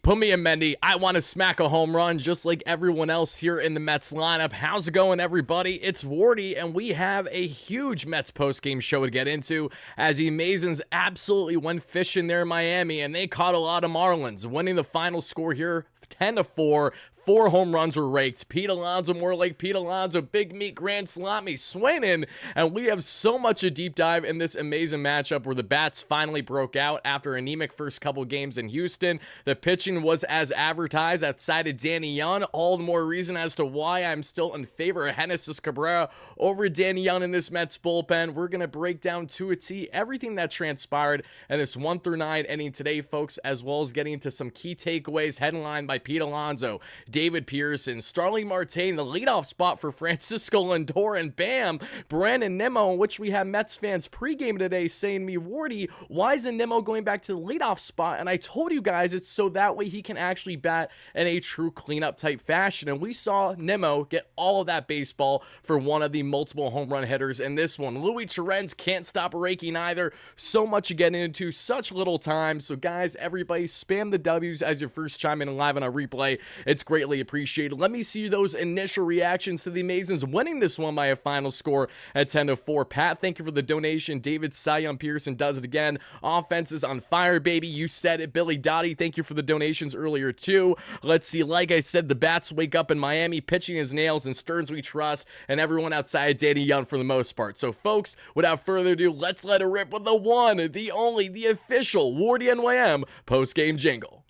Put me in Mendy. I want to smack a home run just like everyone else here in the Mets lineup. How's it going, everybody? It's Wardy, and we have a huge Mets postgame show to get into as the Amazons absolutely went fishing there in Miami, and they caught a lot of Marlins, winning the final score here 10-4. 4 home runs were raked. Pete Alonso, more like Pete Alonso, big meat grand salami swinging. And we have so much a deep dive in this amazing matchup where the bats finally broke out after anemic first couple games in Houston. The pitching was as advertised outside of Danny Young. All the more reason as to why I'm still in favor of Genesis Cabrera over Danny Young in this Mets bullpen. We're going to break down to a T everything that transpired in this 1-9 inning today, folks, as well as getting into some key takeaways headlined by Pete Alonso, David Pearson, Starling Marte, the leadoff spot for Francisco Lindor, and bam, Brandon Nimmo, in which we have Mets fans pregame today saying to me, Wardy, why isn't Nimmo going back to the leadoff spot? And I told you guys it's so that way he can actually bat in a true cleanup type fashion. And we saw Nimmo get all of that baseball for one of the multiple home run hitters in this one. Torrens can't stop raking either. So much to get into, such little time. So guys, everybody spam the W's as your first chime in live on a replay. It's greatly appreciated. Let me see those initial reactions to the Amazons winning this one by a final score at 10-4. Pat, thank you for the donation. David Sion Pearson does it again. Offense is on fire, baby. You said it. Billy Dottie, thank you for the donations earlier too. Let's see. Like I said, the bats wake up in Miami, pitching his nails, and Stearns we trust, and everyone outside Danny Young for the most part. So folks, without further ado, let's let it rip with the one, the only, the official WardyNYM post-game jingle.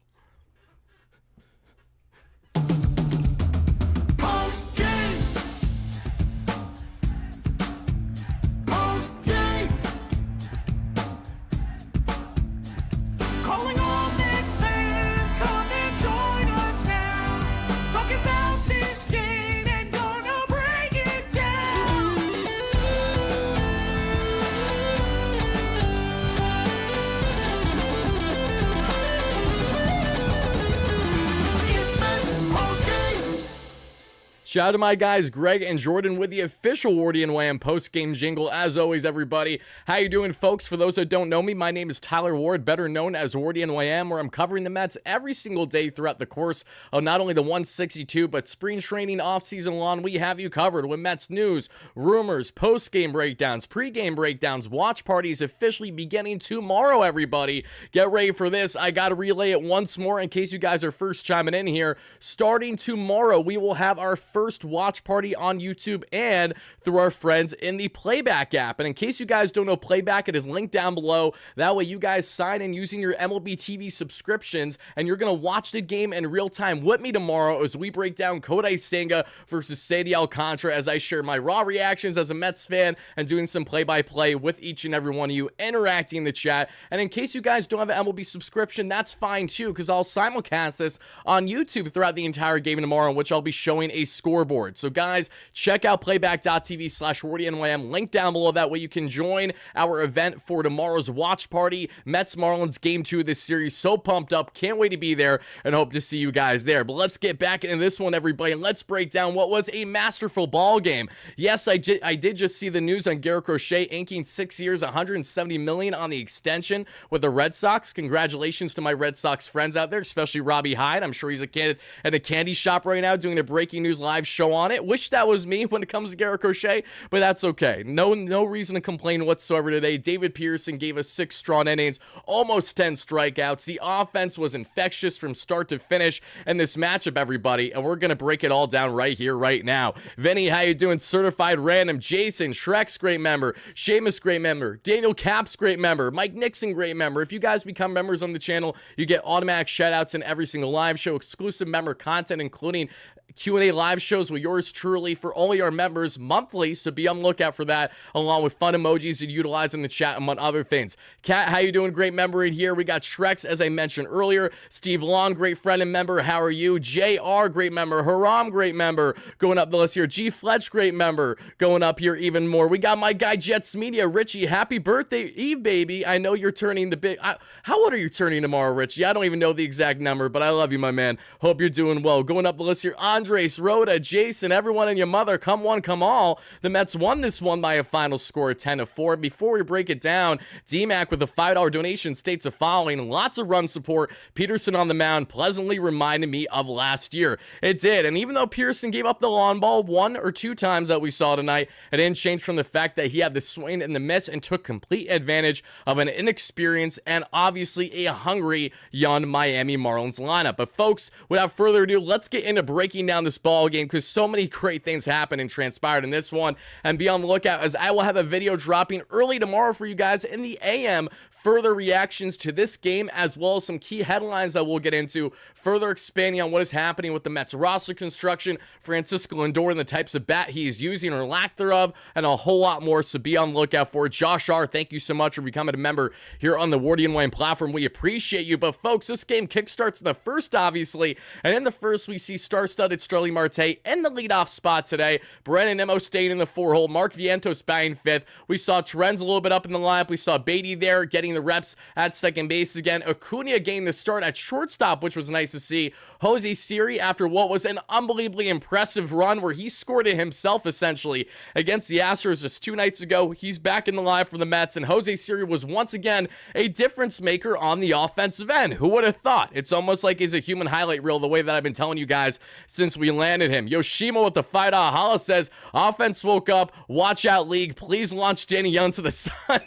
Shout out to my guys Greg and Jordan with the official WardyNYM post-game jingle. As always, everybody, how you doing, folks? For those that don't know me, my name is Tyler Ward, better known as WardyNYM, where I'm covering the Mets every single day throughout the course of not only the 162, but spring training, offseason long. We have you covered with Mets news, rumors, post-game breakdowns, pre-game breakdowns, watch parties officially beginning tomorrow, everybody. Get ready for this. I got to relay it once more in case you guys are first chiming in here. Starting tomorrow, we will have our first watch party on YouTube and through our friends in the Playback app. And in case you guys don't know Playback, it is linked down below. That way you guys sign in using your MLB TV subscriptions, and you're going to watch the game in real time with me tomorrow as we break down Kodai Senga versus Sadie Alcantara, as I share my raw reactions as a Mets fan and doing some play-by-play with each and every one of you, interacting in the chat. And in case you guys don't have an MLB subscription, that's fine too, because I'll simulcast this on YouTube throughout the entire game tomorrow, in which I'll be showing a scoreboard. So guys, check out playback.tv/WardyNYM, link down below. That way you can join our event for tomorrow's watch party, Mets Marlins game 2 of this series. So pumped up, can't wait to be there, and hope to see you guys there. But let's get back into this one, everybody, and let's break down what was a masterful ball game. Yes, I did just see the news on Garrett Crochet inking 6 years, $170 million on the extension with the Red Sox. Congratulations to my Red Sox friends out there, especially Robbie Hyde. I'm sure he's a kid at a candy shop right now doing a breaking news live show on it. Wish that was me when it comes to Garrett Crochet, but that's okay. No reason to complain whatsoever today. David Pearson gave us 6 strong innings, almost 10 strikeouts. The offense was infectious from start to finish in this matchup, everybody, and we're gonna break it all down right here, right now. Vinny, how you doing? Certified Random. Jason, Shrek's great member. Seamus, great member. Daniel Cap's great member. Mike Nixon, great member. If you guys become members on the channel, you get automatic shout-outs in every single live show, exclusive member content, including Q&A live shows with yours truly for only our members monthly, so be on the lookout for that, along with fun emojis to utilize in the chat, among other things. Kat, how you doing? Great member in here. We got Shreks, as I mentioned earlier. Steve Long, great friend and member. How are you? JR, great member. Haram, great member. Going up the list here. G Fletch, great member. Going up here even more. We got my guy Jets Media. Richie, happy birthday Eve, baby. I know you're turning the big... how old are you turning tomorrow, Richie? I don't even know the exact number, but I love you, my man. Hope you're doing well. Going up the list here. Andres, Rhoda, Jason, everyone and your mother, come one, come all. The Mets won this one by a final score of 10-4. Before we break it down, D-Mac with a $5 donation states the following: lots of run support. Peterson on the mound pleasantly reminded me of last year. It did, and even though Peterson gave up the long ball 1 or 2 times that we saw tonight, it didn't change from the fact that he had the swing and the miss and took complete advantage of an inexperienced and obviously a hungry young Miami Marlins lineup. But folks, without further ado, let's get into breaking down this ball game, because so many great things happened and transpired in this one. And be on the lookout, as I will have a video dropping early tomorrow for you guys in the AM, further reactions to this game, as well as some key headlines that we'll get into, further expanding on what is happening with the Mets roster construction, Francisco Lindor and the types of bat he is using or lack thereof, and a whole lot more. So be on the lookout for it. Josh R., thank you so much for becoming a member here on the WardyNYM platform. We appreciate you. But folks, this game kickstarts in the first, obviously, and in the first we see star-studded Starling Marte in the leadoff spot today. Brennan Nimmo staying in the 4-hole. Mark Vientos batting 5th. We saw Torrens a little bit up in the lineup. We saw Beatty there getting the reps at second base again. Acuna getting the start at shortstop, which was nice to see. Jose Siri, after what was an unbelievably impressive run where he scored it himself essentially against the Astros just 2 nights ago, he's back in the lineup for the Mets, and Jose Siri was once again a difference maker on the offensive end. Who would have thought? It's almost like he's a human highlight reel the way that I've been telling you guys since we landed him. Yoshima with the $5 holla says, offense woke up, watch out league, please launch Danny Young to the sun.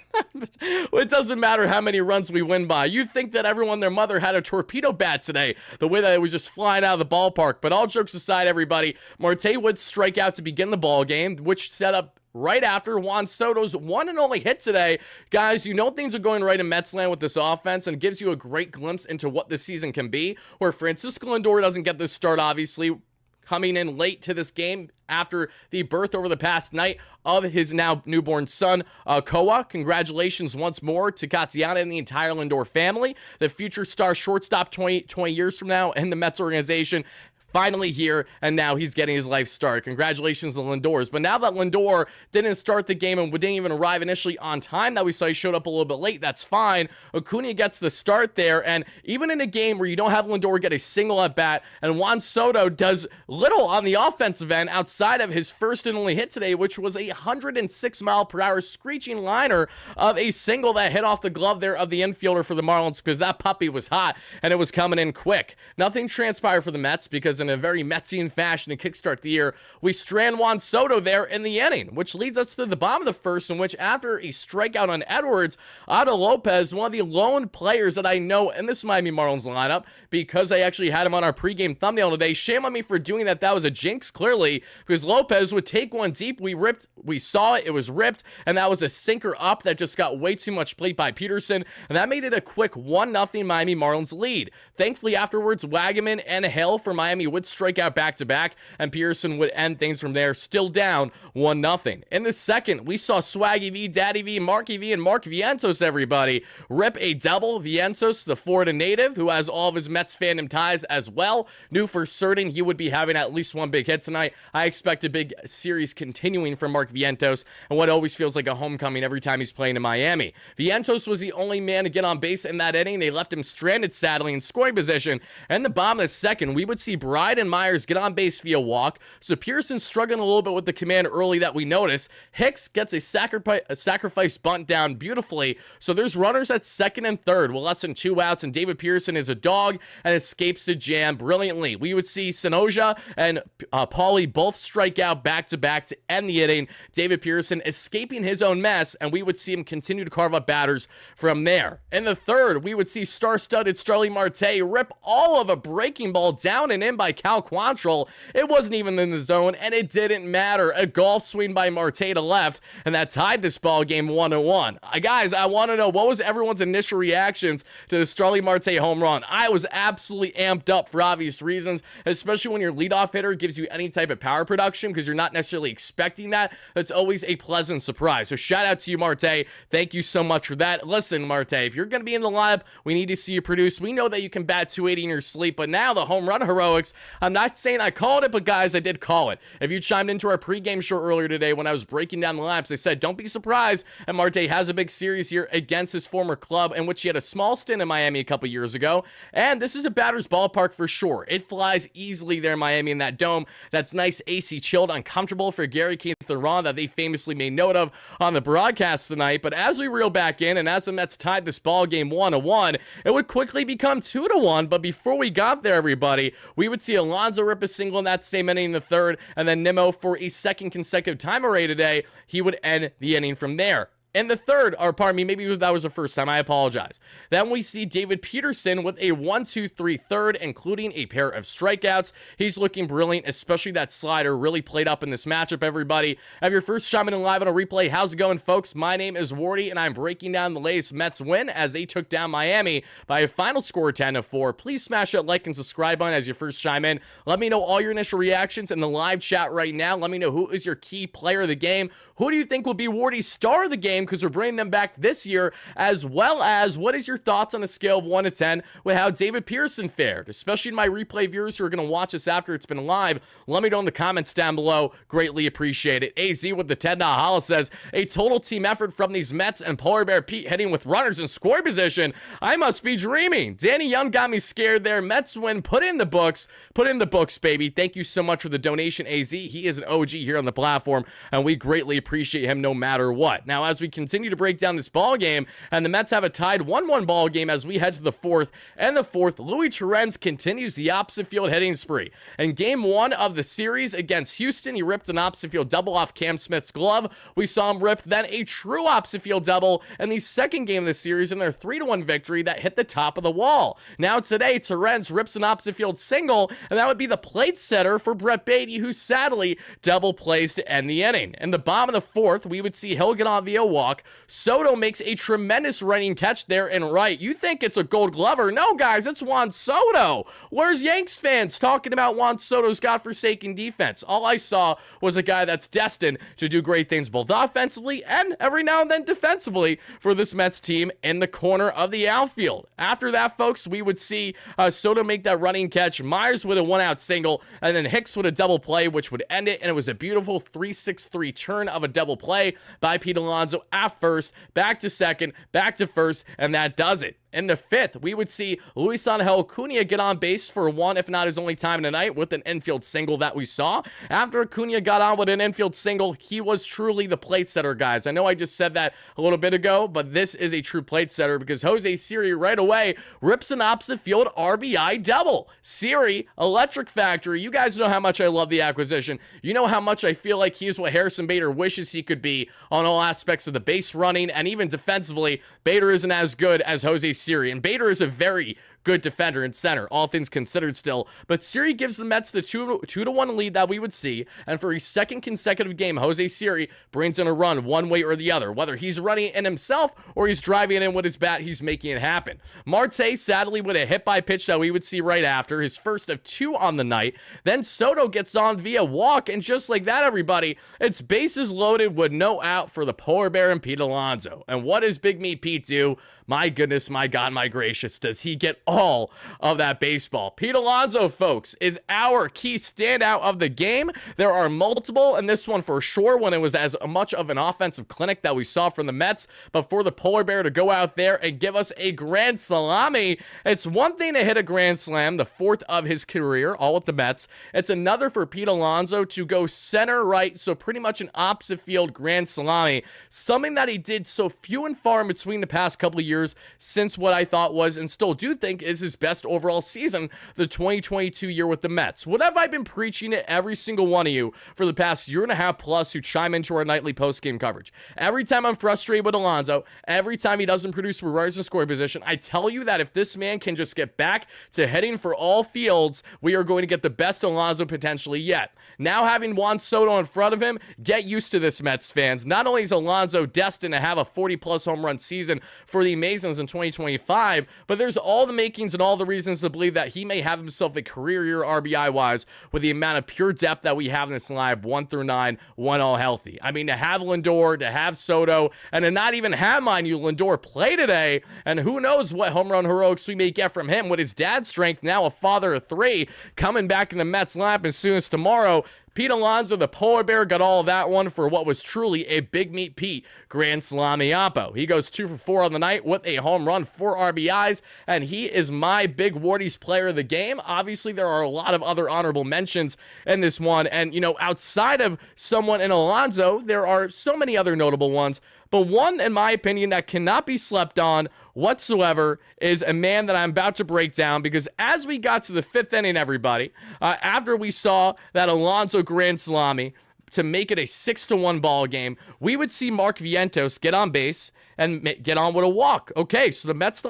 It doesn't matter how many runs we win by. You'd think that everyone, their mother, had a torpedo bat today, the way that it was just flying out of the ballpark. But all jokes aside, everybody, Marte would strike out to begin the ball game, which set up right after Juan Soto's one and only hit today. Guys, you know things are going right in Mets land with this offense, and gives you a great glimpse into what this season can be, where Francisco Lindor doesn't get this start, obviously, coming in late to this game after the birth over the past night of his now newborn son, Koa. Congratulations once more to Katiana and the entire Lindor family, the future star shortstop 20 years from now in the Mets organization. Finally here, and now he's getting his life start. Congratulations to the Lindors. But now that Lindor didn't start the game and didn't even arrive initially on time, that we saw he showed up a little bit late, that's fine. Acuna gets the start there, and even in a game where you don't have Lindor get a single at bat, and Juan Soto does little on the offensive end outside of his first and only hit today, which was a 106-mile-per-hour screeching liner of a single that hit off the glove there of the infielder for the Marlins, because that puppy was hot, and it was coming in quick. Nothing transpired for the Mets, because in a very Metsian fashion to kickstart the year, we strand Juan Soto there in the inning, which leads us to the bottom of the first, in which after a strikeout on Edwards, Otto Lopez, one of the lone players that I know in this Miami Marlins lineup, because I actually had him on our pregame thumbnail today. Shame on me for doing that. That was a jinx, clearly, because Lopez would take one deep. We saw it was ripped, and that was a sinker up that just got way too much plate by Peterson, and that made it a quick 1-0 Miami Marlins lead. Thankfully, afterwards, Wagaman and Hill for Miami would strike out back-to-back, and Pearson would end things from there, still down 1-0. In the second, we saw Swaggy V, Daddy V, Marky V, and Mark Vientos, everybody, rip a double. Vientos, the Florida native, who has all of his Mets fandom ties as well, knew for certain he would be having at least one big hit tonight. I expect a big series continuing from Mark Vientos, and what always feels like a homecoming every time he's playing in Miami. Vientos was the only man to get on base in that inning. They left him stranded, sadly, in scoring position. And the bottom of the second, we would see Bride and Myers get on base via walk. So Pearson struggling a little bit with the command early that we notice. Hicks gets a sacrifice bunt down beautifully. So there's runners at second and third with less than 2 outs, and David Pearson is a dog and escapes the jam brilliantly. We would see Sonoja and Paulie both strike out back-to-back to end the inning. David Pearson escaping his own mess, and we would see him continue to carve up batters from there. In the third, we would see star-studded Starling Marte rip all of a breaking ball down and in by Cal Quantrill. It wasn't even in the zone, and it didn't matter. A golf swing by Marte to left, and that tied this ball game 1-1. Guys, I want to know, what was everyone's initial reactions to the Starling Marte home run? I was absolutely amped up for obvious reasons, especially when your leadoff hitter gives you any type of power production, because you're not necessarily expecting that. That's always a pleasant surprise. So shout out to you, Marte. Thank you so much for that. Listen, Marte, if you're going to be in the lineup, we need to see you produce. We know that you can bat 280 in your sleep, but now the home run heroics I'm not saying I called it, but guys, I did call it. If you chimed into our pregame show earlier today when I was breaking down the laps, I said, don't be surprised. And Marte has a big series here against his former club, in which he had a small stint in Miami a couple years ago. And this is a batter's ballpark for sure. It flies easily there in Miami in that dome. That's nice, AC chilled, uncomfortable for Gary Ron that they famously made note of on the broadcast tonight. But as we reel back in, and as the Mets tied this ball game 1-1, it would quickly become 2-1. But before we got there, everybody, we would see Alonso rip a single in that same inning in the third, and then Nimmo for a second consecutive time array today. He would end the inning from there. In the third, or pardon me, maybe that was the first time, I apologize. Then we see David Peterson with a 1-2-3 third, including a pair of strikeouts. He's looking brilliant, especially that slider really played up in this matchup, everybody. Have your first chiming in live on a replay. How's it going, folks? My name is Wardy, and I'm breaking down the latest Mets win as they took down Miami by a final score 10-4. Please smash that like and subscribe button as your first chime in. Let me know all your initial reactions in the live chat right now. Let me know who is your key player of the game. Who do you think will be Wardy's star of the game, because we're bringing them back this year, as well as what is your thoughts on a scale of 1 to 10 with how David Pearson fared, especially my replay viewers who are going to watch this after it's been live. Let me know in the comments down below. Greatly appreciate it. AZ with the $10 holla says, a total team effort from these Mets and Polar Bear Pete hitting with runners in score position. I must be dreaming. Danny Young got me scared there. Mets win. Put in the books. Put in the books, baby. Thank you so much for the donation, AZ. He is an OG here on the platform, and we greatly appreciate him no matter what. Now, as we continue to break down this ball game, and the Mets have a tied 1-1 ball game as we head to the fourth. And the fourth, Louis Torrens continues the opposite field hitting spree. In game 1 of the series against Houston, he ripped an opposite field double off Cam Smith's glove. We saw him rip then a true opposite field double in the second game of the series in their 3-1 victory that hit the top of the wall. Now today, Torrens rips an opposite field single, and that would be the plate setter for Brett Beatty, who sadly double plays to end the inning. In the bottom of the fourth, we would see Hill get on via walk. Soto makes a tremendous running catch there and right. You think it's a Gold Glover? No, guys, it's Juan Soto. Where's Yanks fans talking about Juan Soto's godforsaken defense? All I saw was a guy that's destined to do great things both offensively and every now and then defensively for this Mets team in the corner of the outfield. After that, folks, we would see Soto make that running catch, Myers with a one-out single, and then Hicks with a double play, which would end it, and it was a beautiful 3-6-3 turn of a double play by Pete Alonso at first, back to second, back to first, and that does it. In the fifth, we would see Luis Angel Acuna get on base for one, if not his only time tonight, with an infield single that we saw. After Acuna got on with an infield single, he was truly the plate setter, guys. I know I just said that a little bit ago, but this is a true plate setter because Jose Siri right away rips an opposite field RBI double. Siri, electric factory. You guys know how much I love the acquisition. You know how much I feel like he's what Harrison Bader wishes he could be on all aspects of the base running, and even defensively, Bader isn't as good as Jose Siri, and Bader is a very good defender in center, all things considered still, but Siri gives the Mets the 2-1 lead that we would see, and for a second consecutive game, Jose Siri brings in a run one way or the other. Whether he's running it in himself or he's driving it in with his bat, he's making it happen. Marte, sadly, with a hit by pitch that we would see right after, his first of 2 on the night. Then Soto gets on via walk, and just like that, everybody, it's bases loaded with no out for the Polar Bear and Pete Alonso. And what does Big Meat Pete do? My goodness, my God, my gracious, does he get all of that baseball? Pete Alonso, folks, is our key standout of the game. There are multiple, and this one for sure, when it was as much of an offensive clinic that we saw from the Mets. But for the Polar Bear to go out there and give us a grand salami, it's one thing to hit a grand slam, the 4th of his career, all with the Mets. It's another for Pete Alonso to go center right, so pretty much an opposite field grand salami, something that he did so few and far in between the past couple of years, since what I thought was, and still do think, is his best overall season, the 2022 year with the Mets. What have I been preaching to every single one of you for the past year and a half plus who chime into our nightly post-game coverage? Every time I'm frustrated with Alonso, every time he doesn't produce with runners in scoring position, I tell you that if this man can just get back to heading for all fields, we are going to get the best Alonso potentially yet. Now having Juan Soto in front of him, get used to this, Mets fans. Not only is Alonso destined to have a 40-plus home run season for the amazing as in 2025, but there's all the makings and all the reasons to believe that he may have himself a career year RBI-wise with the amount of pure depth that we have in this lineup, 1 through 9, one all healthy. I mean, to have Lindor, to have Soto, and to not even have, mind you, Lindor play today, and who knows what home run heroics we may get from him with his dad's strength, now a father of 3, coming back in the Mets lineup as soon as tomorrow. Pete Alonso, the polar bear, got all of that one for what was truly a big meat Pete grand salamiapo. He goes 2 for 4 on the night with a home run, 4 RBIs, and he is my big Wardy's player of the game. Obviously, there are a lot of other honorable mentions in this one, and, you know, outside of someone in Alonso, there are so many other notable ones, but one, in my opinion, that cannot be slept on whatsoever is a man that I'm about to break down, because as we got to the 5th inning, everybody, after we saw that Alonso grand salami to make it a 6-1 ball game, we would see Mark Vientos get on base and get on with a walk. Okay, so the Mets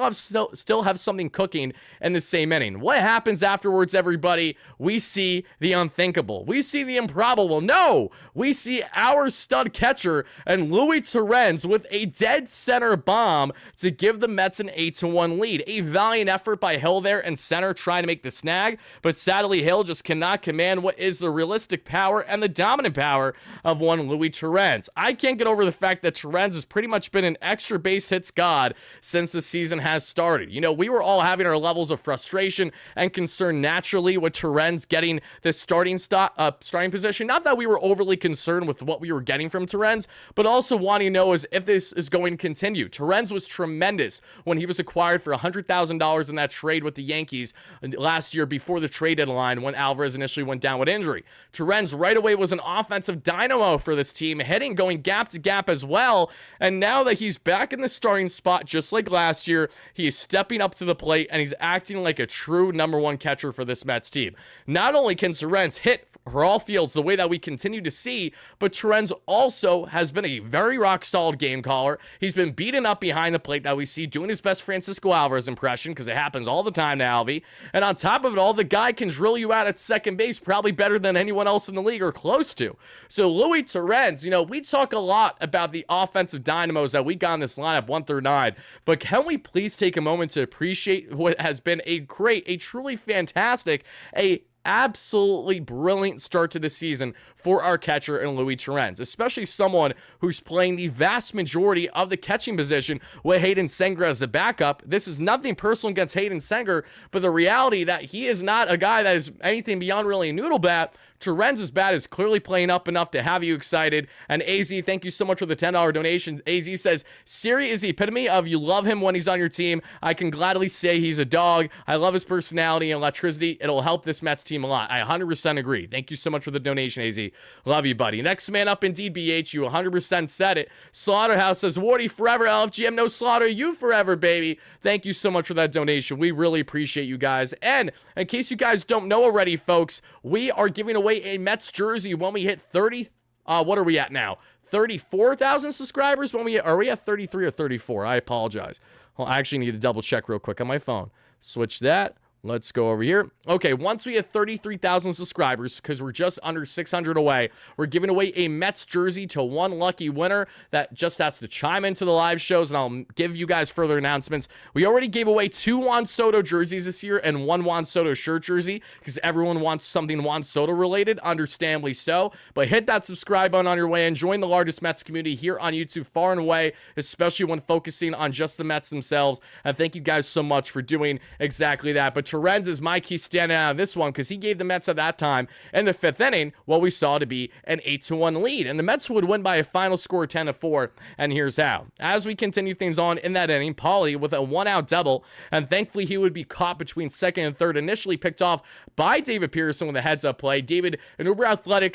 still have something cooking in the same inning. What happens afterwards, everybody? We see the unthinkable. We see the improbable. No! We see our stud catcher and Luis Torrens with a dead center bomb to give the Mets an 8-1 lead. A valiant effort by Hill there in center trying to make the snag, but sadly Hill just cannot command what is the realistic power and the dominant power of one Luis Torrens. I can't get over the fact that Torrens has pretty much been an extra base hits god since the season has started. You know, we were all having our levels of frustration and concern naturally with Torrens getting the starting position. Not that we were overly concerned with what we were getting from Torrens, but also wanting to know is if this is going to continue. Torrens was tremendous when he was acquired for $100,000 in that trade with the Yankees last year before the trade deadline when Alvarez initially went down with injury. Torrens right away was an offensive dynamo for this team, hitting, going gap to gap as well, and now that he's back in the starting spot just like last year, he is stepping up to the plate and he's acting like a true #1 catcher for this Mets team. Not only can Torrens hit for all fields the way that we continue to see, but Torrens also has been a very rock-solid game caller. He's been beaten up behind the plate that we see, doing his best Francisco Alvarez impression, because it happens all the time to Alvy. And on top of it all, the guy can drill you out at second base probably better than anyone else in the league or close to. So Luis Torrens, you know, we talk a lot about the offensive dynamos that we got in this lineup 1 through 9, but can we please take a moment to appreciate what has been a great, a truly fantastic, a absolutely brilliant start to the season for our catcher in Luis Torrens, especially someone who's playing the vast majority of the catching position with Hayden Senger as a backup. This is nothing personal against Hayden Senger, but the reality that he is not a guy that is anything beyond really a noodle bat. Torrens' bat is clearly playing up enough to have you excited. And AZ, thank you so much for the $10 donation. AZ says, Siri is the epitome of you love him when he's on your team. I can gladly say he's a dog. I love his personality and electricity. It'll help this Mets team a lot. I 100% agree. Thank you so much for the donation, AZ. Love you, buddy. Next man up, indeed, BH. You 100% said it. Slaughterhouse says, Wardy forever, LFGM. No slaughter. You forever, baby. Thank you so much for that donation. We really appreciate you guys. And in case you guys don't know already, folks, we are giving away a Mets jersey when we hit 30. What are we at now? 34,000 subscribers? Are we at 33 or 34? I apologize. Well, I actually need to double check real quick on my phone. Switch that. Let's go over here. Okay, once we hit 33,000 subscribers, because we're just under 600 away, we're giving away a Mets jersey to one lucky winner that just has to chime into the live shows, and I'll give you guys further announcements. We already gave away 2 Juan Soto jerseys this year and 1 Juan Soto shirt jersey, because everyone wants something Juan Soto related, understandably so. But hit that subscribe button on your way and join the largest Mets community here on YouTube far and away, especially when focusing on just the Mets themselves. And thank you guys so much for doing exactly that. But Torrens is my key standing out of this one because he gave the Mets at that time in the 5th inning what we saw to be an 8-1 lead. And the Mets would win by a final score 10-4. And here's how. As we continue things on in that inning, Paulie with a 1-out double, and thankfully he would be caught between second and third, initially picked off by David Pearson with a heads-up play. David, an uber athletic,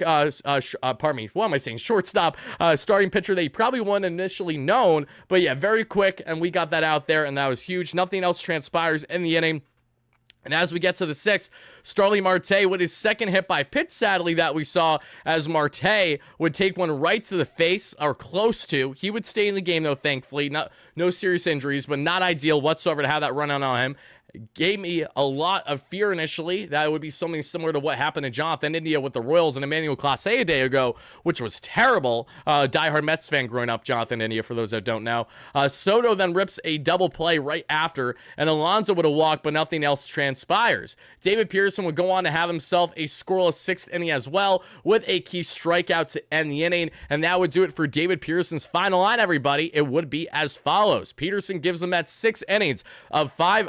shortstop, starting pitcher that he probably wasn't initially known, but yeah, very quick, and we got that out there, and that was huge. Nothing else transpires in the inning. And as we get to the 6th, Starling Marte with his second hit by pitch, sadly, that we saw as Marte would take one right to the face, or close to. He would stay in the game, though, thankfully. No serious injuries, but not ideal whatsoever to have that run out on him. gave me a lot of fear initially that it would be something similar to what happened to Jonathan India with the Royals and Emmanuel Clase a day ago, which was terrible. Diehard Mets fan growing up, Jonathan India, for those that don't know. Soto then rips a double play right after, and Alonso would have walked, but nothing else transpires. David Pearson would go on to have himself a scoreless sixth inning as well, with a key strikeout to end the inning, and that would do it for David Pearson's final line, everybody. It would be as follows. Peterson gives the Mets 6 innings of 5,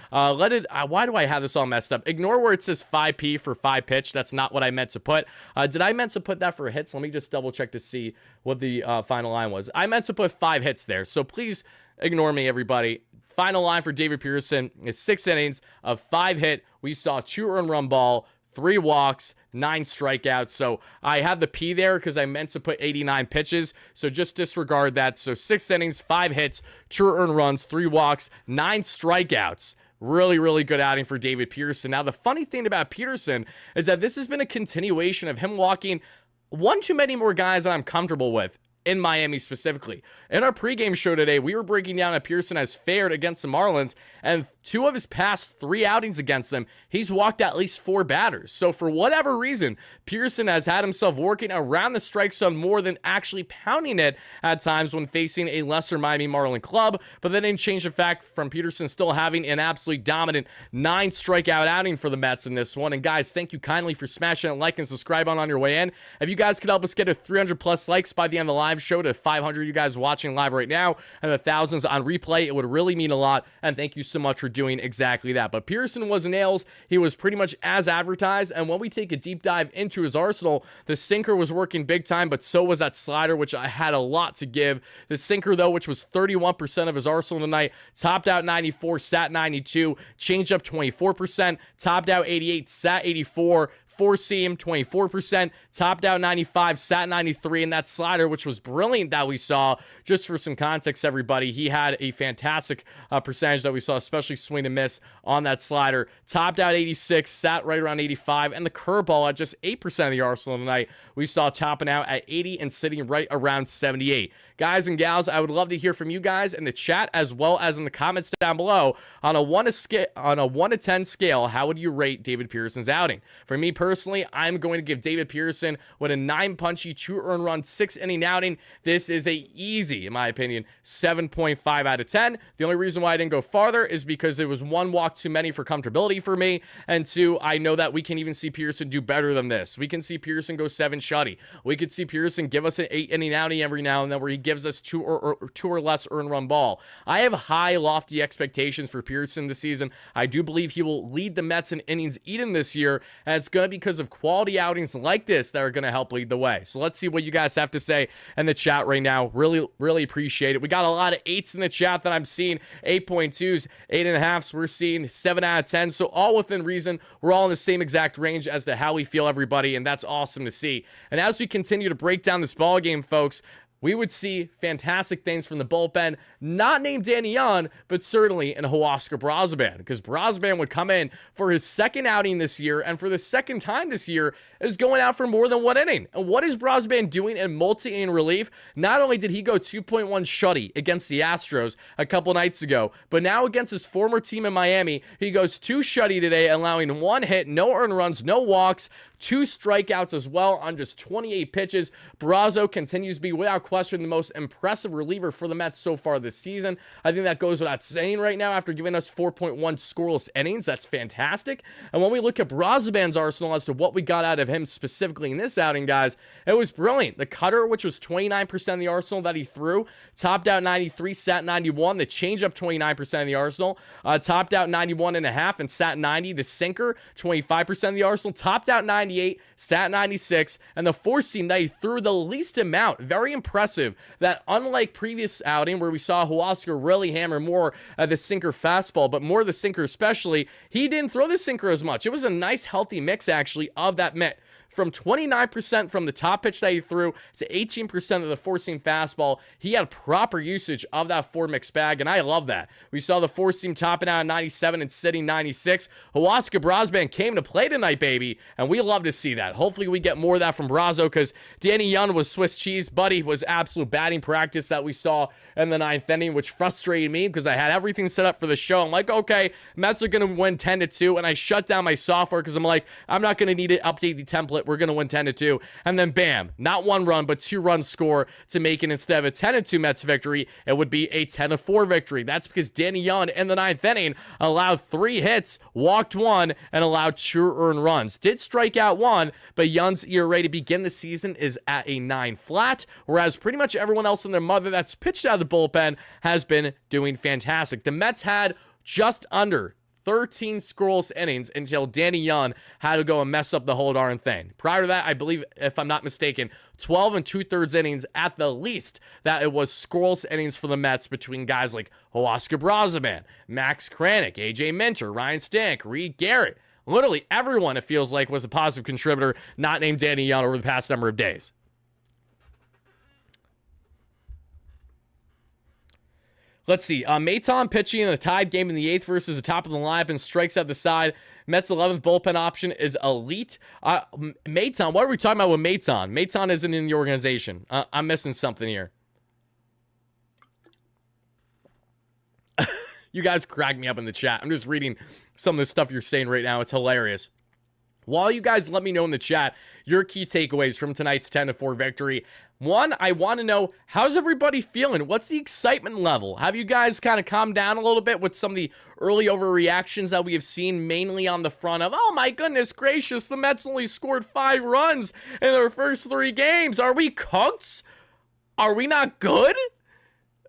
why do I have this all messed up? Ignore where it says 5P for 5 pitch. That's not what I meant to put. Did I meant to put that for hits? Let me just double check to see what the final line was. I meant to put 5 hits there, so please ignore me, everybody. Final line for David Pearson is 6 innings of 5 hit. We saw 2 earned run ball, 3 walks, 9 strikeouts. So I have the P there because I meant to put 89 pitches. So just disregard that. So 6 innings, 5 hits, 2 earned runs, 3 walks, 9 strikeouts. Really, really good outing for David Pearson. Now, the funny thing about Pearson is that this has been a continuation of him walking one too many more guys that I'm comfortable with in Miami specifically. In our pregame show today, we were breaking down how Pearson has fared against the Marlins, and 2 of his past 3 outings against them, he's walked at least 4 batters. So for whatever reason, Pearson has had himself working around the strike zone more than actually pounding it at times when facing a lesser Miami Marlin club, but that didn't change the fact from Peterson still having an absolutely dominant 9 strikeout outing for the Mets in this one. And guys, thank you kindly for smashing that like and subscribe on your way in. If you guys could help us get to 300 plus likes by the end of the live show, to 500 you guys watching live right now, and the thousands on replay, it would really mean a lot, and thank you so much for doing exactly that. But Pearson was nails. He was pretty much as advertised, and when we take a deep dive into his arsenal, the sinker was working big time, but so was that slider, which I had a lot to give. The sinker, though, which was 31% of his arsenal tonight, topped out 94, sat 92, changed up 24%, topped out 88, sat 84, 4-seam, 24%, topped out 95, sat 93, and that slider, which was brilliant that we saw. Just for some context, everybody, he had a fantastic percentage that we saw, especially swing and miss on that slider. Topped out 86, sat right around 85, and the curveball at just 8% of the arsenal tonight, we saw topping out at 80 and sitting right around 78. Guys and gals, I would love to hear from you guys in the chat as well as in the comments down below. On a 1 to 10 scale, how would you rate David Pearson's outing? For me personally, I'm going to give David Pearson with a 9-punchy, 2 earned run, 6-inning outing. This is a easy, in my opinion, 7.5 out of 10. The only reason why I didn't go farther is because it was 1 walk too many for comfortability for me, and 2, I know that we can even see Pearson do better than this. We can see Pearson go 7 shutty. We could see Pearson give us an 8-inning outing every now and then where he gives us 2 or less earned run ball. I have high, lofty expectations for Pearson this season. I do believe he will lead the Mets in innings eaten this year, and it's going to be because of quality outings like this that are going to help lead the way. So let's see what you guys have to say in the chat right now. Really, really appreciate it. We got a lot of 8s in the chat that I'm seeing, 8.2s, 8.5s. We're seeing 7 out of 10. So all within reason. We're all in the same exact range as to how we feel, everybody, and that's awesome to see. And as we continue to break down this ball game, folks, we would see fantastic things from the bullpen, not named Danny Young, but certainly in Huascar Brazoban, because Brazoban would come in for his 2nd outing this year, and for the 2nd time this year, is going out for more than 1 inning. And what is Brazoban doing in multi-inning relief? Not only did he go 2.1 shutty against the Astros a couple nights ago, but now against his former team in Miami, he goes 2 shutty today, allowing 1 hit, no earned runs, no walks, 2 strikeouts as well on just 28 pitches. Brazo continues to be, without question, the most impressive reliever for the Mets so far this season. I think that goes without saying right now after giving us 4.1 scoreless innings. That's fantastic. And when we look at Brazoban's arsenal as to what we got out of him specifically in this outing, guys, it was brilliant. The cutter, which was 29% of the arsenal that he threw, topped out 93, sat 91. The changeup, 29% of the arsenal, topped out 91.5 and sat 90. The sinker, 25% of the arsenal, topped out 98, sat 96, and the 4-seam that he threw the least amount. Very impressive that, unlike previous outing where we saw Huascar really hammer more the sinker fastball, but more the sinker especially, he didn't throw the sinker as much. It was a nice healthy mix actually of that from 29% from the top pitch that he threw to 18% of the four-seam fastball. He had proper usage of that four mix bag, and I love that. We saw the four-seam topping out at 97 and sitting 96. Huasca Brosban came to play tonight, baby, and we love to see that. Hopefully we get more of that from Brazo, because Danny Young was Swiss cheese. Buddy was absolute batting practice that we saw in the ninth inning, which frustrated me because I had everything set up for the show. I'm like, okay, Mets are going to win 10-2, and I shut down my software because I'm like, I'm not going to need to update the template. We're going to win 10-2, and then bam, not one run, but 2 runs score to make it, instead of a 10-2 Mets victory, it would be a 10-4 victory. That's because Danny Young in the ninth inning allowed 3 hits, walked 1, and allowed 2 earned runs. Did strike out 1, but Young's ERA to begin the season is at a 9 flat, whereas pretty much everyone else and their mother that's pitched out of the bullpen has been doing fantastic. The Mets had just under 13 scoreless innings until Danny Young had to go and mess up the whole darn thing. Prior to that, I believe, if I'm not mistaken, 12 2/3 innings at the least that it was scoreless innings for the Mets between guys like Huasca Brosban, Max Kranick, AJ Minter, Ryan Stank, Reed Garrett. Literally everyone, it feels like, was a positive contributor not named Danny Young over the past number of days. Let's see. Maton pitching in a tied game in the 8th versus the top of the lineup and strikes out the side. Mets 11th bullpen option is elite. Maton, what are we talking about with Maton? Maton isn't in the organization. I'm missing something here. You guys crack me up in the chat. I'm just reading some of the stuff you're saying right now. It's hilarious. While you guys let me know in the chat your key takeaways from tonight's 10-4 victory. One, I want to know, how's everybody feeling? What's the excitement level? Have you guys kind of calmed down a little bit with some of the early overreactions that we have seen, mainly on the front of, oh my goodness gracious, the Mets only scored 5 runs in their first 3 games. Are we cooked? Are we not good?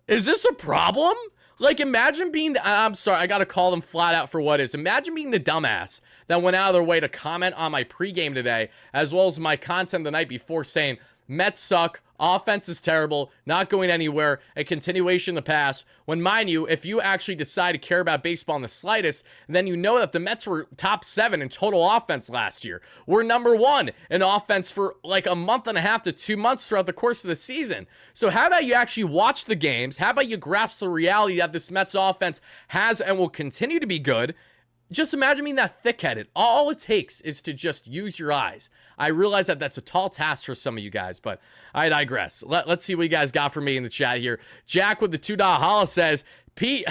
Is this a problem? Like, imagine being I'm sorry, I gotta call them flat out for what is. Imagine being the dumbass that went out of their way to comment on my pregame today, as well as my content the night before, saying, Mets suck, offense is terrible, not going anywhere, a continuation of the past. When, mind you, if you actually decide to care about baseball in the slightest, then you know that the Mets were top 7 in total offense last year. We're number 1 in offense for like a month and a half to 2 months throughout the course of the season. So how about you actually watch the games? How about you grasp the reality that this Mets offense has and will continue to be good? Just imagine being that thick-headed. All it takes is to just use your eyes. I realize that that's a tall task for some of you guys, but I digress. Let's see what you guys got for me in the chat here. Jack with the $2 holla says, what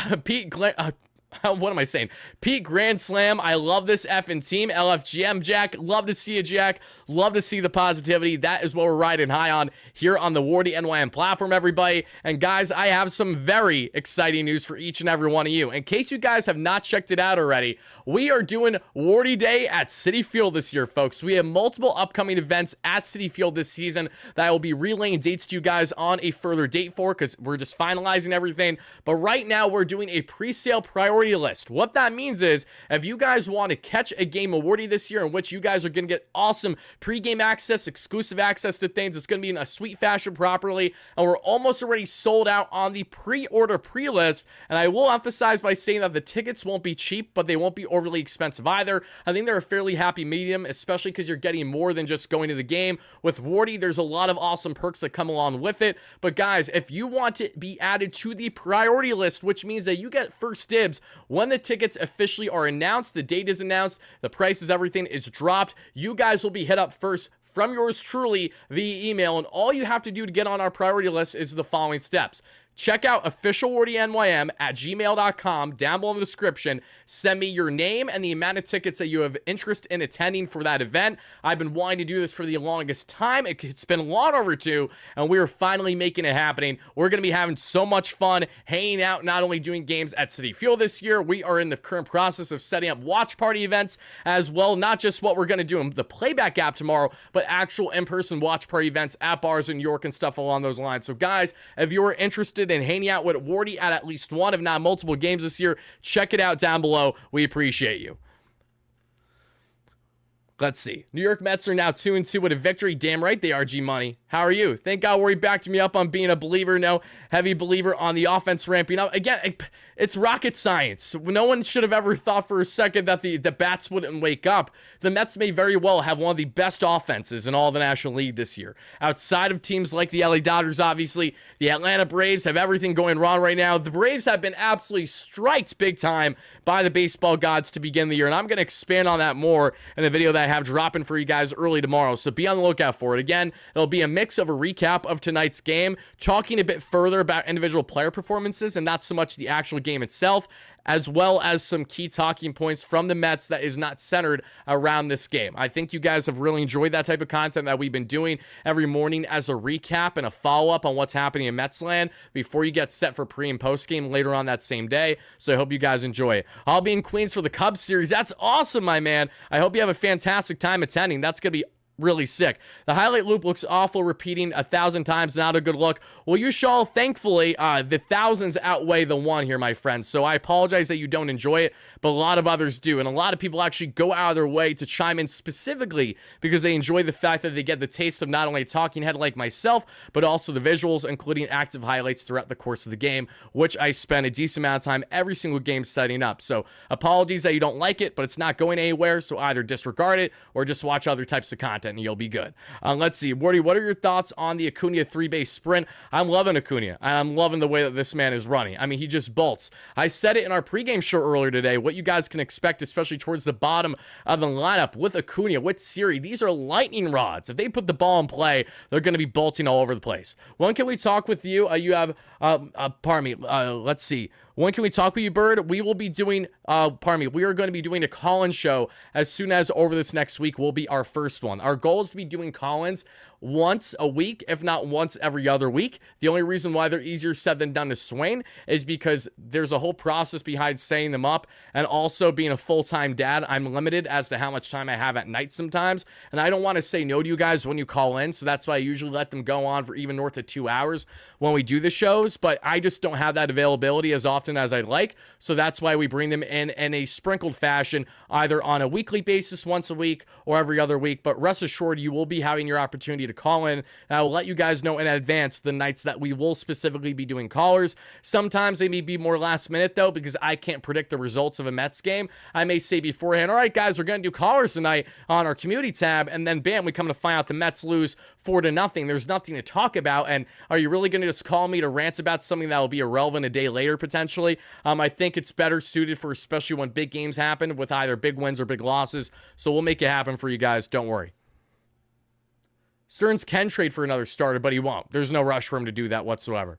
am I saying? Pete Grand Slam. I love this effing team. LFGM, Jack. Love to see you, Jack. Love to see the positivity. That is what we're riding high on here on the WardyNYM platform, everybody. And guys, I have some very exciting news for each and every one of you. In case you guys have not checked it out already, we are doing Wardy Day at Citi Field this year, folks. We have multiple upcoming events at Citi Field this season that I will be relaying dates to you guys on a further date for, because we're just finalizing everything. But right now, we're doing a pre-sale priority list. What that means is, if you guys want to catch a game of Wardy this year in which you guys are going to get awesome pre-game access, exclusive access to things, it's going to be in a sweet fashion properly, and we're almost already sold out on the pre-order pre-list. And I will emphasize by saying that the tickets won't be cheap, but they won't be overly expensive either. I think they're a fairly happy medium, especially because you're getting more than just going to the game. With Wardy, there's a lot of awesome perks that come along with it. But guys, if you want to be added to the priority list, which means that you get first dibs when the tickets officially are announced, the date is announced, the prices, everything is dropped, you guys will be hit up first from yours truly via email. And all you have to do to get on our priority list is the following steps. Check out officialwardynym@gmail.com down below in the description. Send me your name and the amount of tickets that you have interest in attending for that event. I've been wanting to do this for the longest time. It's been long overdue, and we are finally making it happening. We're going to be having so much fun hanging out, not only doing games at Citi Field this year. We are in the current process of setting up watch party events as well, not just what we're going to do in the playback app tomorrow, but actual in-person watch party events at bars in New York and stuff along those lines. So guys, if you're interested and hanging out with Wardy at least one, if not multiple games this year, check it out down below. We appreciate you. Let's see. New York Mets are now 2-2 with a victory. Damn right they are, G Money. How are you? Thank God Wardy backed me up on being a believer. No, heavy believer on the offense ramping up. Again, it's rocket science. No one should have ever thought for a second that the bats wouldn't wake up. The Mets may very well have one of the best offenses in all the National League this year. Outside of teams like the LA Dodgers, obviously, the Atlanta Braves have everything going wrong right now. The Braves have been absolutely striked big time by the baseball gods to begin the year, and I'm going to expand on that more in a video that I have dropping for you guys early tomorrow, so be on the lookout for it. Again, it'll be a mix of a recap of tonight's game, talking a bit further about individual player performances and not so much the actual game itself, as well as some key talking points from the Mets that is not centered around this game. I think you guys have really enjoyed that type of content that we've been doing every morning as a recap and a follow-up on what's happening in Mets land before you get set for pre- and post-game later on that same day, so I hope you guys enjoy it. I'll be in Queens for the Cubs series. That's awesome, my man. I hope you have a fantastic time attending. That's going to be really sick. The highlight loop looks awful, repeating 1,000 times, not a good look. Well, you shall, thankfully, the thousands outweigh the one here, my friends. So I apologize that you don't enjoy it, but a lot of others do. And a lot of people actually go out of their way to chime in specifically because they enjoy the fact that they get the taste of not only a talking head like myself, but also the visuals, including active highlights throughout the course of the game, which I spend a decent amount of time every single game setting up. So apologies that you don't like it, but it's not going anywhere. So either disregard it or just watch other types of content and you'll be good. Let's see. Wardy, what are your thoughts on the Acuna 3-base sprint? I'm loving Acuna, and I'm loving the way that this man is running. I mean, he just bolts. I said it in our pregame show earlier today, what you guys can expect, especially towards the bottom of the lineup with Acuna, with Siri. These are lightning rods. If they put the ball in play, they're going to be bolting all over the place. When can we talk with you? You have, pardon me, let's see. When can we talk with you, Bird? We will be doing, we are going to be doing a call-in show as soon as over this next week will be our first one. Our goal is to be doing call-ins once a week, if not once every other week. The only reason why they're easier said than done to Swain is because there's a whole process behind setting them up, and also being a full-time dad, I'm limited as to how much time I have at night sometimes, and I don't want to say no to you guys when you call in, so that's why I usually let them go on for even north of 2 hours when we do the shows, but I just don't have that availability as often as I'd like, so that's why we bring them in a sprinkled fashion, either on a weekly basis once a week or every other week. But rest assured, you will be having your opportunity to call in, and I will let you guys know in advance the nights that we will specifically be doing callers. Sometimes they may be more last minute though, because I can't predict the results of a Mets game. I may say beforehand, all right guys, we're going to do callers tonight on our community tab, and then bam, we come to find out the Mets lose 4-0. There's nothing to talk about, and are you really going to just call me to rant about something that will be irrelevant a day later potentially? I think it's better suited for especially when big games happen with either big wins or big losses, so we'll make it happen for you guys, don't worry. Stearns can trade for another starter, but he won't. There's no rush for him to do that whatsoever.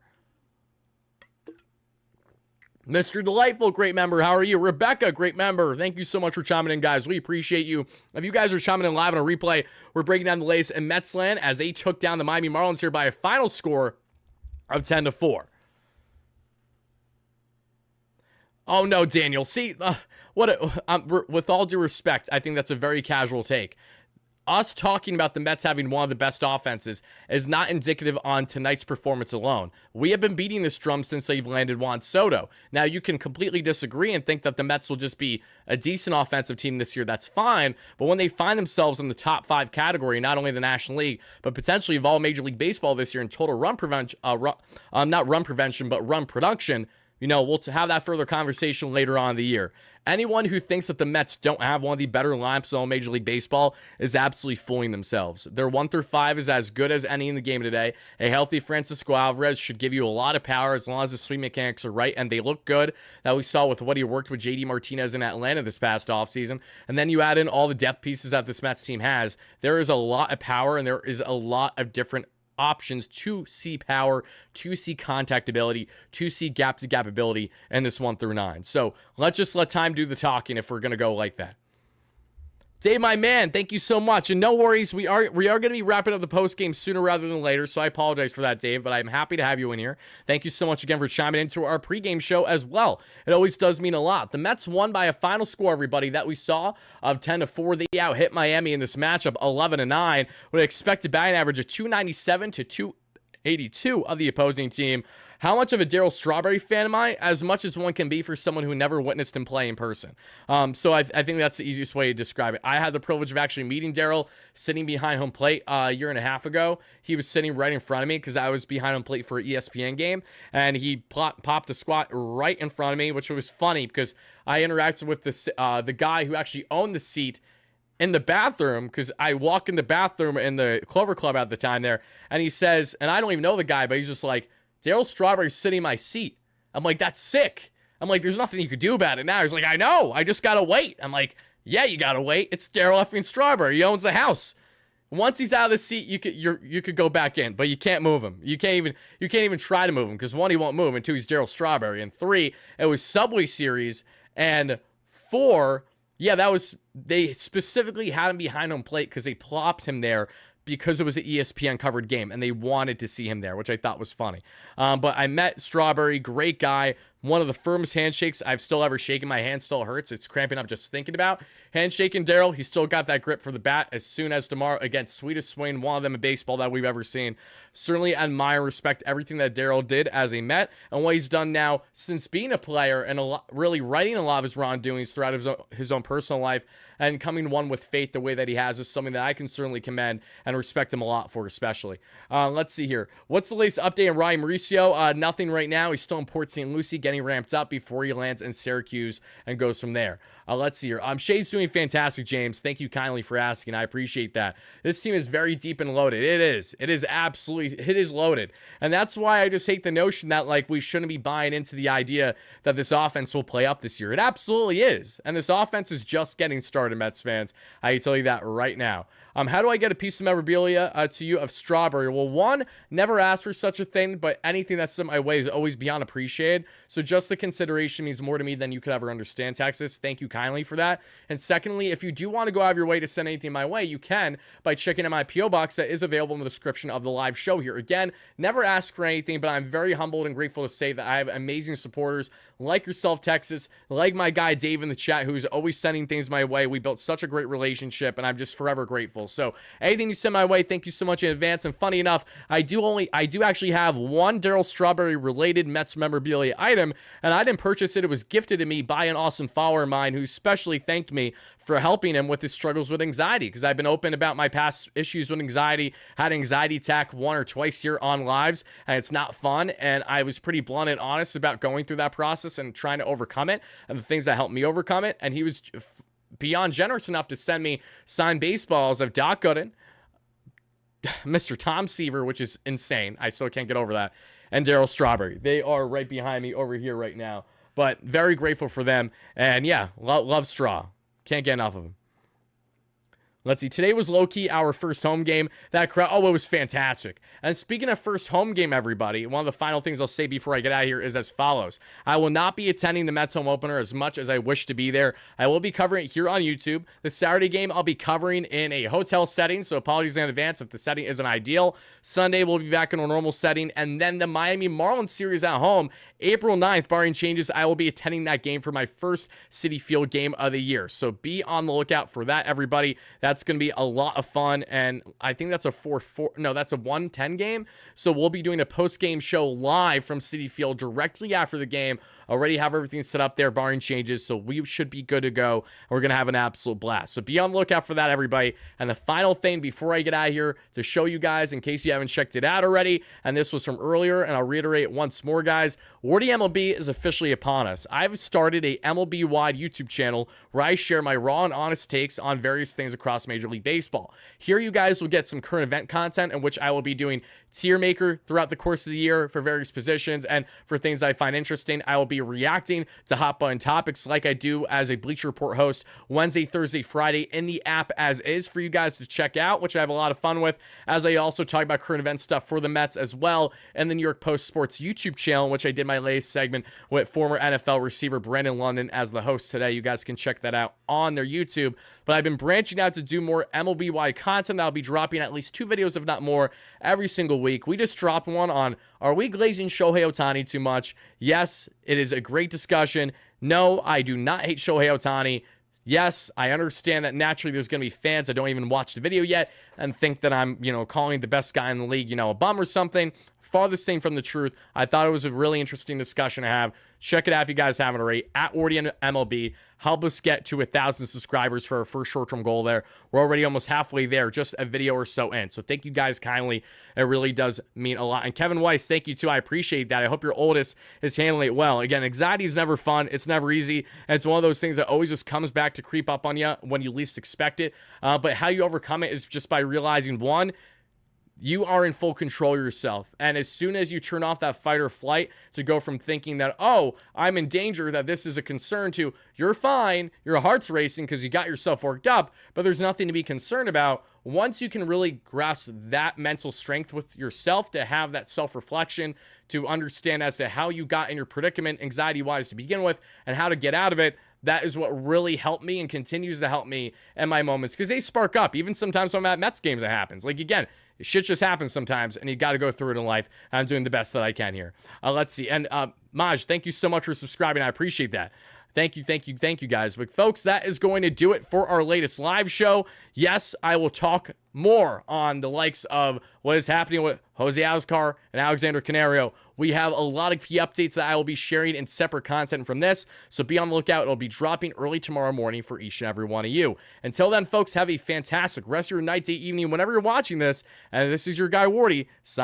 Mr. Delightful, great member. How are you? Rebecca, great member. Thank you so much for chiming in, guys. We appreciate you. If you guys are chiming in live on a replay, we're breaking down the latest in Mets land as they took down the Miami Marlins here by a final score of 10-4. Oh, no, Daniel. See, with all due respect, I think that's a very casual take. Us talking about the Mets having one of the best offenses is not indicative on tonight's performance alone. We have been beating this drum since they've landed Juan Soto. Now, you can completely disagree and think that the Mets will just be a decent offensive team this year. That's fine. But when they find themselves in the top 5 category, not only the National League, but potentially of all Major League Baseball this year in total run prevention, not run prevention, but run production, you know, we'll have that further conversation later on in the year. Anyone who thinks that the Mets don't have one of the better lineups in all Major League Baseball is absolutely fooling themselves. Their 1 through 5 is as good as any in the game today. A healthy Francisco Alvarez should give you a lot of power as long as the swing mechanics are right, and they look good. That we saw with what he worked with JD Martinez in Atlanta this past offseason. And then you add in all the depth pieces that this Mets team has. There is a lot of power, and there is a lot of different options to see power, to see contact ability, to see gap-to-gap ability in this 1 through 9. So let's just let time do the talking if we're going to go like that. Dave, my man, thank you so much. And no worries, we are going to be wrapping up the post game sooner rather than later, so I apologize for that, Dave, but I'm happy to have you in here. Thank you so much again for chiming into our pregame show as well. It always does mean a lot. The Mets won by a final score, everybody, that we saw of 10-4. They out-hit Miami in this matchup, 11-9, with an expected batting average of 297 to 82 of the opposing team. How much of a Darryl Strawberry fan am I? As much as one can be for someone who never witnessed him play in person. So I think that's the easiest way to describe it. I had the privilege of actually meeting Darryl sitting behind home plate a year and a half ago. He was sitting right in front of me because I was behind home plate for an ESPN game, and he popped a squat right in front of me, which was funny because I interacted with the guy who actually owned the seat in the bathroom, because I walk in the bathroom in the Clover Club at the time there, and he says, and I don't even know the guy, but he's just like, Darryl Strawberry's sitting in my seat. I'm like, that's sick. I'm like, there's nothing you could do about it now. He's like, I know, I just gotta wait. I'm like, yeah, you gotta wait. It's Darryl effing Strawberry. He owns the house. Once he's out of the seat, you could go back in, but you can't move him. You can't even try to move him, because 1, he won't move, and 2, he's Darryl Strawberry, and 3, it was Subway Series, and 4, yeah, they specifically had him behind home plate because they plopped him there because it was an ESPN covered game and they wanted to see him there, which I thought was funny. But I met Strawberry, great guy, one of the firmest handshakes I've still ever shaken. My hand still hurts. It's cramping up just thinking about. Handshaking Darryl, he still got that grip for the bat as soon as tomorrow. Again, sweetest swing, one of them in baseball that we've ever seen. Certainly admire and respect everything that Darryl did as a Met and what he's done now since being a player and really writing a lot of his wrongdoings throughout his own personal life and coming one with faith the way that he has is something that I can certainly commend and respect him a lot for, especially. Let's see here. What's the latest update on Ryan Mauricio? Nothing right now. He's still in Port St. Lucie getting ramped up before he lands in Syracuse and goes from there. Let's see here. Shay's doing fantastic, James. Thank you kindly for asking. I appreciate that. This team is very deep and loaded. It is. It is absolutely, it is loaded. And that's why I just hate the notion that, like, we shouldn't be buying into the idea that this offense will play up this year. It absolutely is. And this offense is just getting started, Mets fans. I can tell you that right now. How do I get a piece of memorabilia to you of Strawberry? Well, one, never asked for such a thing, but anything that's sent my way is always beyond appreciated. So just the consideration means more to me than you could ever understand, Texas. Thank you kindly for that. And secondly, if you do want to go out of your way to send anything my way, you can by checking out my P.O. box that is available in the description of the live show here. Again, never ask for anything, but I'm very humbled and grateful to say that I have amazing supporters like yourself, Texas, like my guy Dave in the chat, who's always sending things my way. We built such a great relationship, and I'm just forever grateful. So anything you send my way, thank you so much in advance. And funny enough, I do actually have one Darryl Strawberry related Mets memorabilia item, and I didn't purchase it. It was gifted to me by an awesome follower of mine who especially thanked me for helping him with his struggles with anxiety, because I've been open about my past issues with anxiety, had an anxiety attack 1 or twice here on lives, and it's not fun, and I was pretty blunt and honest about going through that process and trying to overcome it, and the things that helped me overcome it, and he was beyond generous enough to send me signed baseballs of Doc Gooden, Mr. Tom Seaver, which is insane. I still can't get over that, and Darryl Strawberry. They are right behind me over here right now, but very grateful for them, and yeah, love Straw. Can't get enough of him. Let's see. Today was low-key our first home game. That crowd, oh, it was fantastic. And speaking of first home game, everybody, one of the final things I'll say before I get out of here is as follows. I will not be attending the Mets home opener as much as I wish to be there. I will be covering it here on YouTube. The Saturday game I'll be covering in a hotel setting, so apologies in advance if the setting isn't ideal. Sunday we'll be back in a normal setting. And then the Miami Marlins series at home, April 9th, barring changes, I will be attending that game for my first Citi Field game of the year. So be on the lookout for that, everybody. That's going to be a lot of fun, and I think that's a 1:10 game, so we'll be doing a post-game show live from Citi Field directly after the game. Already have everything set up there, barring changes, so we should be good to go. We're going to have an absolute blast, so be on the lookout for that, everybody. And the final thing before I get out of here to show you guys, in case you haven't checked it out already, and this was from earlier, and I'll reiterate once more, guys, WardyMLB is officially upon us. I've started a MLB-wide YouTube channel where I share my raw and honest takes on various things across Major League Baseball. Here you guys will get some current event content in which I will be doing tier maker throughout the course of the year for various positions, and for things I find interesting, I will be reacting to hot button topics like I do as a Bleacher Report host Wednesday, Thursday, Friday in the app as is for you guys to check out, which I have a lot of fun with, as I also talk about current event stuff for the Mets as well, and the New York Post Sports YouTube channel, which I did my latest segment with former NFL receiver Brandon London as the host today. You guys can check that out on their YouTube. But I've been branching out to do more MLB-wide content. I'll be dropping at least 2 videos, if not more, every single week. We just dropped one on, are we glazing Shohei Ohtani too much? Yes, it is a great discussion. No, I do not hate Shohei Ohtani. Yes, I understand that naturally there's going to be fans that don't even watch the video yet and think that I'm, calling the best guy in the league, a bum or something. farthest thing from the truth. I thought it was a really interesting discussion to have. Check it out if you guys haven't already. At WardyNYM. Help us get to 1,000 subscribers for our first short-term goal there. We're already almost halfway there, just a video or so in. So thank you guys kindly. It really does mean a lot. And Kevin Weiss, thank you too. I appreciate that. I hope your oldest is handling it well. Again, anxiety is never fun. It's never easy. And it's one of those things that always just comes back to creep up on you when you least expect it. But how you overcome it is just by realizing, one, you are in full control of yourself. And as soon as you turn off that fight or flight to go from thinking that, oh, I'm in danger, that this is a concern, to you're fine, your heart's racing because you got yourself worked up, but there's nothing to be concerned about. Once you can really grasp that mental strength with yourself to have that self-reflection, to understand as to how you got in your predicament anxiety-wise to begin with and how to get out of it, that is what really helped me and continues to help me in my moments, because they spark up. Even sometimes when I'm at Mets games, it happens. Like, again, shit just happens sometimes, and you got to go through it in life. I'm doing the best that I can here. Let's see. And Maj, thank you so much for subscribing. I appreciate that. Thank you, guys. But folks, that is going to do it for our latest live show. Yes, I will talk more on the likes of what is happening with Jose Alzcar and Alexander Canario. We have a lot of key updates that I will be sharing in separate content from this, so be on the lookout. It'll be dropping early tomorrow morning for each and every one of you. Until then, folks, have a fantastic rest of your night, day, evening, whenever you're watching this. And this is your guy, Wardy, signing